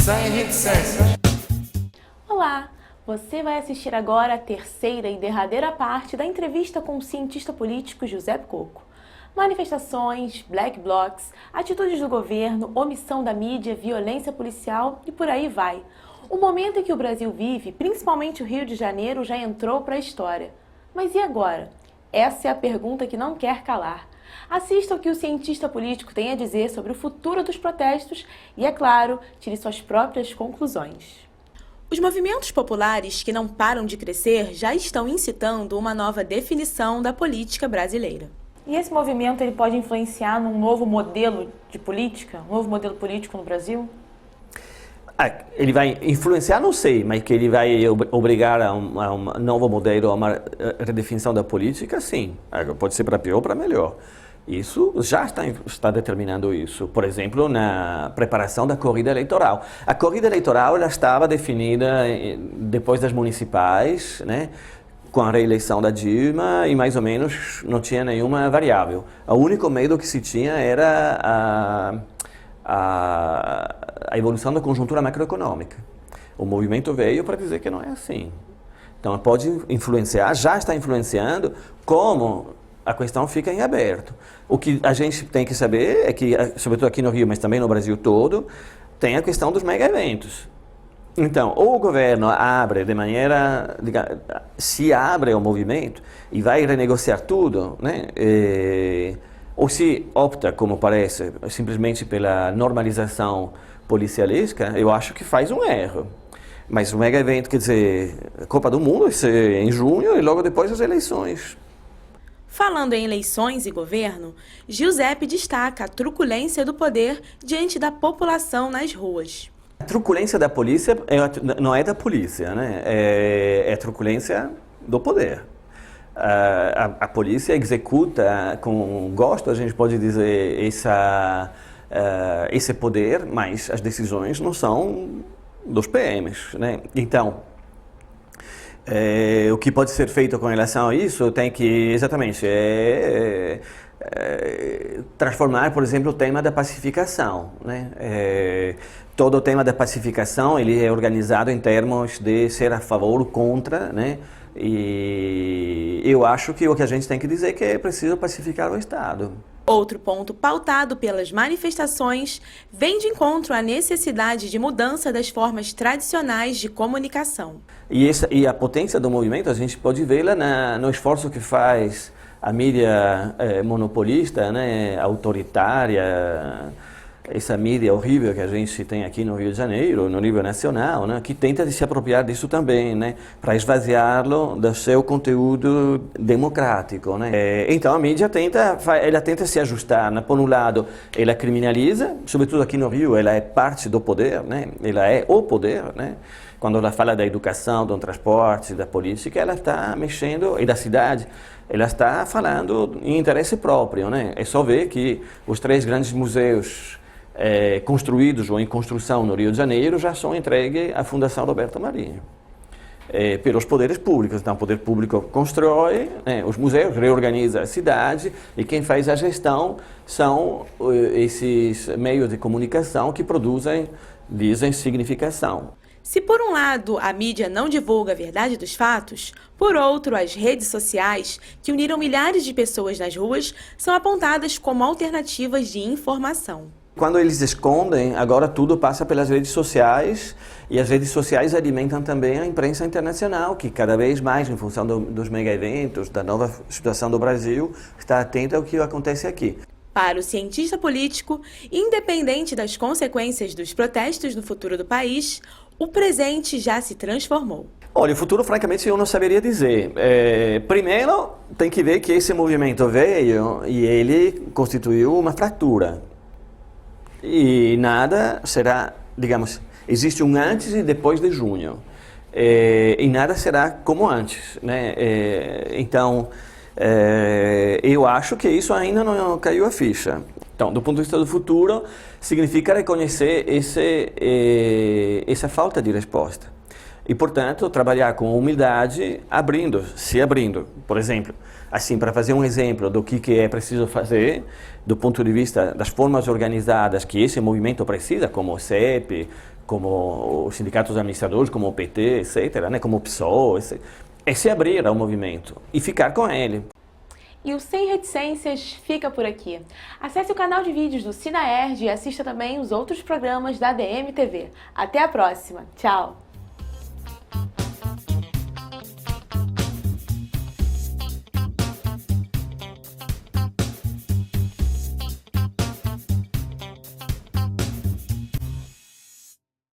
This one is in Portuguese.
Sem reticências. Olá! Você vai assistir agora a terceira e derradeira parte da entrevista com o cientista político José Coco. Manifestações, black blocs, atitudes do governo, omissão da mídia, violência policial e por aí vai. O momento em que o Brasil vive, principalmente o Rio de Janeiro, já entrou para a história. Mas e agora? Essa é a pergunta que não quer calar. Assista o que o cientista político tem a dizer sobre o futuro dos protestos e, é claro, tire suas próprias conclusões. Os movimentos populares que não param de crescer já estão incitando uma nova definição da política brasileira. E esse movimento ele pode influenciar num novo modelo de política, um novo modelo político no Brasil? Ele vai influenciar, não sei, mas que ele vai obrigar a um novo modelo, a uma redefinição da política, sim. Pode ser para pior ou para melhor. Isso já está determinando isso. Por exemplo, na preparação da corrida eleitoral. A corrida eleitoral ela estava definida depois das municipais, né, com a reeleição da Dilma, e mais ou menos não tinha nenhuma variável. O único medo que se tinha era a evolução da conjuntura macroeconômica. O movimento veio para dizer que não é assim. Então pode influenciar, já está influenciando, como a questão fica em aberto. O que a gente tem que saber é que, sobretudo aqui no Rio, mas também no Brasil todo, tem a questão dos mega-eventos. Então, ou o governo abre de maneira, se abre ao movimento e vai renegociar tudo, né? Ou se opta, como parece, simplesmente pela normalização policialesca, eu acho que faz um erro. Mas o mega-evento, quer dizer, a Copa do Mundo vai ser em junho e logo depois as eleições. Falando em eleições e governo, Giuseppe destaca a truculência do poder diante da população nas ruas. A truculência da polícia não é da polícia, né? É a truculência do poder. A polícia executa com gosto, a gente pode dizer, esse poder, mas as decisões não são dos PMs, né? Então, o que pode ser feito com relação a isso tem que, exatamente, transformar, por exemplo, o tema da pacificação, né? Todo o tema da pacificação ele é organizado em termos de ser a favor ou contra, né? E eu acho que o que a gente tem que dizer é que é preciso pacificar o Estado. Outro ponto pautado pelas manifestações vem de encontro à necessidade de mudança das formas tradicionais de comunicação. E a potência do movimento a gente pode vê-la no esforço que faz a mídia monopolista, né, autoritária, essa mídia horrível que a gente tem aqui no Rio de Janeiro, no nível nacional, né, que tenta se apropriar disso também, né, para esvaziá-lo do seu conteúdo democrático, né. Então a mídia tenta se ajustar, né. Por um lado, ela criminaliza, sobretudo aqui no Rio, ela é parte do poder, né, ela é o poder, né. Quando ela fala da educação, do transporte, da política, ela está mexendo, e da cidade, ela está falando em interesse próprio, né. É só ver que os 3 grandes museus construídos ou em construção no Rio de Janeiro já são entregues à Fundação Roberto Marinho, pelos poderes públicos. Então o poder público constrói, os museus, reorganiza a cidade e quem faz a gestão são esses meios de comunicação que dizem significação. Se por um lado a mídia não divulga a verdade dos fatos, por outro as redes sociais, que uniram milhares de pessoas nas ruas, são apontadas como alternativas de informação. Quando eles escondem, agora tudo passa pelas redes sociais e as redes sociais alimentam também a imprensa internacional, que cada vez mais, em função dos mega-eventos, da nova situação do Brasil, está atenta ao que acontece aqui. Para o cientista político, independente das consequências dos protestos no futuro do país, o presente já se transformou. Olha, o futuro, francamente, eu não saberia dizer. Primeiro, tem que ver que esse movimento veio e ele constituiu uma fratura. E nada será, digamos, existe um antes e depois de junho. E nada será como antes, né? Então, eu acho que isso ainda não caiu a ficha. Então, do ponto de vista do futuro, significa reconhecer essa falta de resposta. E, portanto, trabalhar com humildade, se abrindo. Por exemplo, assim, para fazer um exemplo do que é preciso fazer, do ponto de vista das formas organizadas que esse movimento precisa, como o CEP, como os sindicatos administradores, como o PT, etc., né, como o PSOL, etc., é se abrir ao movimento e ficar com ele. E o Sem Reticências fica por aqui. Acesse o canal de vídeos do Sinaerj e assista também os outros programas da ADM TV. Até a próxima. Tchau!